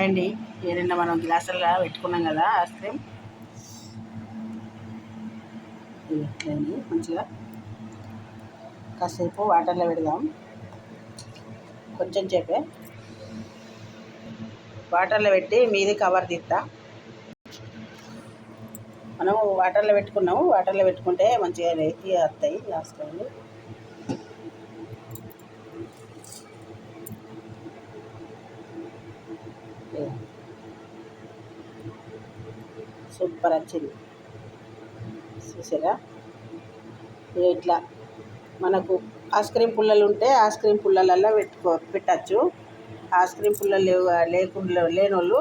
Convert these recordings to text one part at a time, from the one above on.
అండి ఏదైనా మనం గ్లాసుల్లో పెట్టుకున్నాం కదా ఐస్ క్రీమ్ మంచిగా కాసేపు వాటర్లో పెడదాం. కొంచెం సేపే వాటర్లో పెట్టి మీది కవర్ తీస్తా. మనం వాటర్లో పెట్టుకున్నాము. వాటర్లో పెట్టుకుంటే మంచిగా రేతి వస్తాయి గ్లాస్ కాయలు. సూపర్ వచ్చింది చూసారా. ఇట్లా మనకు ఐస్ క్రీమ్ పుల్లలు ఉంటే ఐస్ క్రీమ్ పుల్లలలో పెట్టచ్చు. ఐస్ క్రీమ్ పుల్లలు లేని వాళ్ళు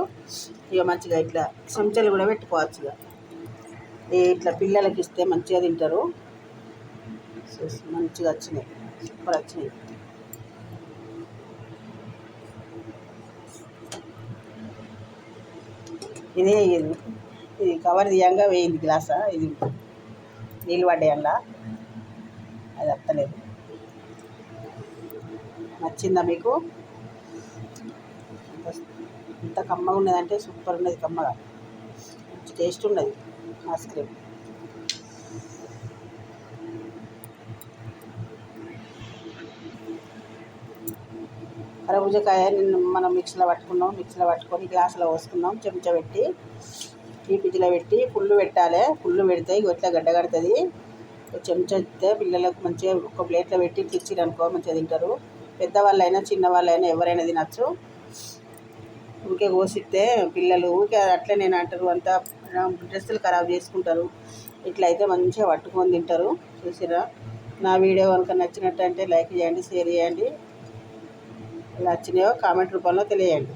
ఇక మంచిగా ఇట్లా చెంచాలు కూడా పెట్టుకోవచ్చు. ఇట్లా పిల్లలకి ఇస్తే మంచిగా తింటారు. మంచిగా వచ్చినాయి, సూపర్ వచ్చినాయి. ఇది కవర్ తీయంగా వేయింది గ్లాసా. ఇది నీళ్ళు పడ్డాయి అలా, అది వస్తలేదు. నచ్చిందా మీకు? ఎంత కమ్మగా ఉన్నదంటే సూపర్ ఉన్నది. కమ్మగా మంచి టేస్ట్ ఉన్నది ఐస్ క్రీమ్. కరబూజకాయ మనం మిక్సీలో పట్టుకున్నాం. మిక్సీలో పట్టుకొని గ్లాసులో పోసుకున్నాం. చెంచా పెట్టి ఫ్రిడ్జ్లో పెట్టి పుల్లు పెట్టాలి. పుల్లు పెడితే ఇట్లా గడ్డ కడుతుంది. చెంచా ఇస్తే పిల్లలకు మంచిగా ఒక ప్లేట్లో పెట్టి తెచ్చిరు అనుకో మంచిగా తింటారు. పెద్దవాళ్ళైనా చిన్నవాళ్ళైనా ఎవరైనా తినచ్చు. ఊరికే కోసిస్తే పిల్లలు ఊరికే అట్లే నేను అంటారు, అంతా డ్రెస్సులు ఖరాబ్ చేసుకుంటారు. ఇట్లయితే మంచిగా పట్టుకొని తింటారు. చూసిరా. నా వీడియో కనుక నచ్చినట్టంటే లైక్ చేయండి, షేర్ చేయండి. ఎలా వచ్చినాయో కామెంట్ రూపంలో తెలియజేయండి.